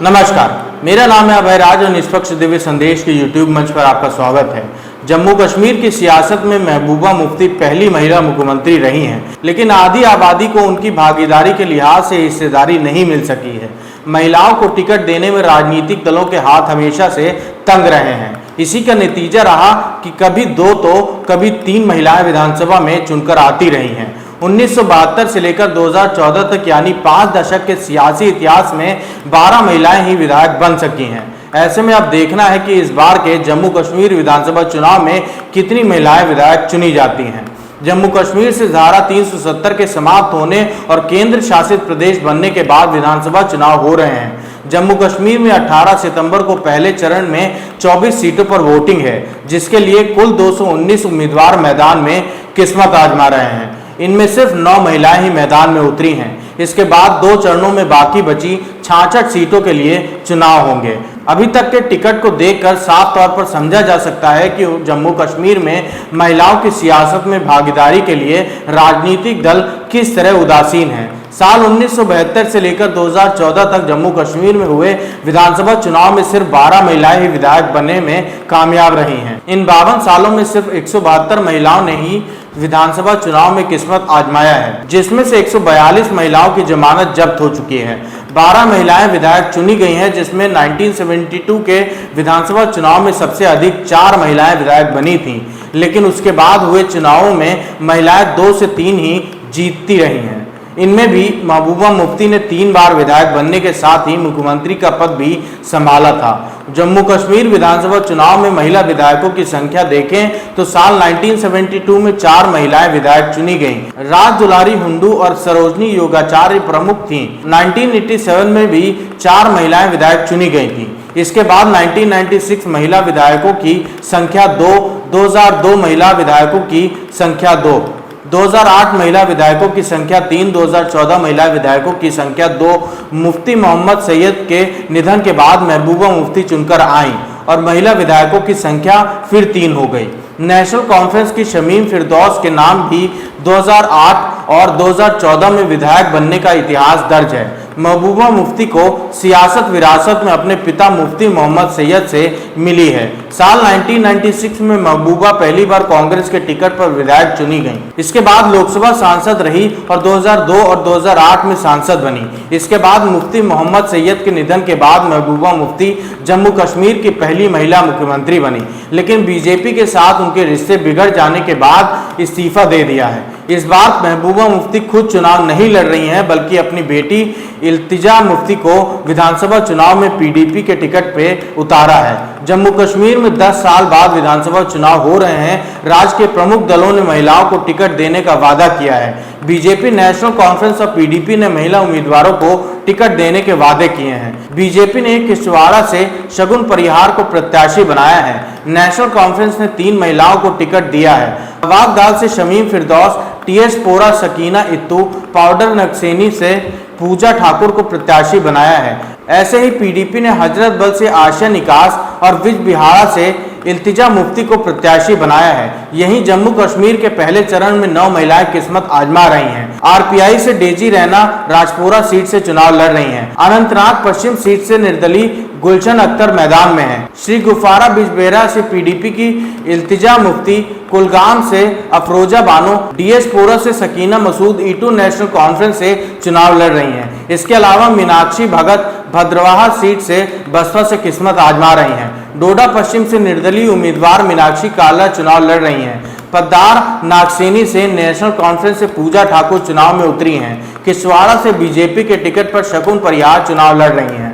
नमस्कार, मेरा नाम है अभय राज और निष्पक्ष दिव्य संदेश के यूट्यूब मंच पर आपका स्वागत है। जम्मू कश्मीर की सियासत में महबूबा मुफ्ती पहली महिला मुख्यमंत्री रही हैं, लेकिन आधी आबादी को उनकी भागीदारी के लिहाज से हिस्सेदारी नहीं मिल सकी है। महिलाओं को टिकट देने में राजनीतिक दलों के हाथ हमेशा से तंग रहे हैं। इसी का नतीजा रहा कि कभी 2 तो कभी 3 महिलाएं विधानसभा में चुनकर आती रही हैं। 1972 से लेकर 2014 तक यानी 5 दशक के सियासी इतिहास में 12 महिलाएं ही विधायक बन सकी हैं। ऐसे में अब देखना है कि इस बार के जम्मू कश्मीर विधानसभा चुनाव में कितनी महिलाएं विधायक चुनी जाती हैं। जम्मू कश्मीर से धारा 370 के समाप्त होने और केंद्र शासित प्रदेश बनने के बाद विधानसभा चुनाव हो रहे हैं। जम्मू कश्मीर में 18 सितंबर को पहले चरण में 24 सीटों पर वोटिंग है, जिसके लिए कुल 219 उम्मीदवार मैदान में किस्मत आजमा रहे हैं। इनमें सिर्फ 9 महिलाएं ही मैदान में उतरी हैं। इसके बाद 2 चरणों में बाकी बची 66 सीटों के लिए चुनाव होंगे। अभी तक के टिकट को देखकर साफ तौर पर समझा जा सकता है कि जम्मू कश्मीर में महिलाओं की सियासत में भागीदारी के लिए राजनीतिक दल किस तरह उदासीन हैं। साल 1972 से लेकर 2014 तक जम्मू कश्मीर में हुए विधानसभा चुनाव में सिर्फ 12 महिलाएं ही विधायक बनने में कामयाब रही हैं। इन 52 सालों में सिर्फ 172 महिलाओं ने ही विधानसभा चुनाव में किस्मत आजमाया है, जिसमें से 142 महिलाओं की जमानत जब्त हो चुकी है। 12 महिलाएं विधायक चुनी गई हैं, जिसमें 1972 के विधानसभा चुनाव में सबसे अधिक 4 महिलाएं विधायक बनी थीं, लेकिन उसके बाद हुए चुनावों में महिलाएं 2 से 3 ही जीतती रही हैं। इनमें भी महबूबा मुफ्ती ने 3 बार विधायक बनने के साथ ही मुख्यमंत्री का पद भी संभाला था। जम्मू कश्मीर विधानसभा चुनाव में महिला विधायकों की संख्या देखें तो साल 1972 में 4 महिलाएं विधायक चुनी गईं। राज दुलारी हुंडू और सरोजनी योगाचार्य प्रमुख थीं। 1987 में भी 4 महिलाएं विधायक चुनी गई थीं। इसके बाद 1996 महिला विधायकों की संख्या 2, 2002 महिला विधायकों की संख्या 2, 2008 महिला विधायकों की संख्या 3, 2014 महिला विधायकों की संख्या 2। मुफ्ती मोहम्मद सैयद के निधन के बाद महबूबा मुफ्ती चुनकर आईं और महिला विधायकों की संख्या फिर 3 हो गई। नेशनल कॉन्फ्रेंस की शमीम फिरदौस के नाम भी 2008 और 2014 में विधायक बनने का इतिहास दर्ज है। महबूबा मुफ्ती को सियासत विरासत में अपने पिता मुफ्ती मोहम्मद सैयद से मिली है। साल 1996 में महबूबा पहली बार कांग्रेस के टिकट पर विधायक चुनी गईं। इसके बाद लोकसभा सांसद रही और 2002 और 2008 में सांसद बनी। इसके बाद मुफ्ती मोहम्मद सैयद के निधन के बाद महबूबा मुफ्ती जम्मू कश्मीर की पहली महिला मुख्यमंत्री बनी, लेकिन बीजेपी के साथ उनके रिश्ते बिगड़ जाने के बाद इस्तीफा दे दिया है। इस बार महबूबा मुफ्ती खुद चुनाव नहीं लड़ रही हैं, बल्कि अपनी बेटी इल्तिजा मुफ्ती को विधानसभा चुनाव में पीडीपी के टिकट पे उतारा है। जम्मू कश्मीर में 10 साल बाद विधानसभा चुनाव हो रहे हैं। राज्य के प्रमुख दलों ने महिलाओं को टिकट देने का वादा किया है। बीजेपी, नेशनल कॉन्फ्रेंस और पीडीपी ने महिला उम्मीदवारों को टिकट देने के वादे किए हैं। बीजेपी ने किश्तवाड़ा से शगुन परिहार को प्रत्याशी बनाया है। नेशनल कॉन्फ्रेंस ने 3 महिलाओं को टिकट दिया है। वागदाल से शमीम फिरदौस, टीएस पोरा सकीना इत्तू, पाउडर नक्सेनी से पूजा ठाकुर को प्रत्याशी बनाया है। ऐसे ही पीडीपी ने हजरत बल से आशा निकास और विज बिहारा से इल्तिजा मुफ्ती को प्रत्याशी बनाया है। यहीं जम्मू कश्मीर के पहले चरण में 9 महिलाएं किस्मत आजमा रही हैं। आरपीआई से डेजी रैना राजपुरा सीट से चुनाव लड़ रही हैं। अनंतनाग पश्चिम सीट से निर्दलीय गुलशन अख्तर मैदान में है। श्री गुफारा बिजबेरा से पीडीपी की इल्तिजा मुफ्ती, कुलगाम से अफरोजा बानो, डीएस पोरा से सकीना मसूद ईटू नेशनल कॉन्फ्रेंस से चुनाव लड़ रही हैं। इसके अलावा मीनाक्षी भगत भद्रवाहा सीट से बसपा से किस्मत आजमा रही हैं। डोडा पश्चिम से निर्दलीय उम्मीदवार मीनाक्षी काला चुनाव लड़ रही हैं। पद्दार नागसेनी से नेशनल कॉन्फ्रेंस से पूजा ठाकुर चुनाव में उतरी हैं। किश्तवाड़ा से बीजेपी के टिकट पर शगुन परिहार चुनाव लड़ रही हैं।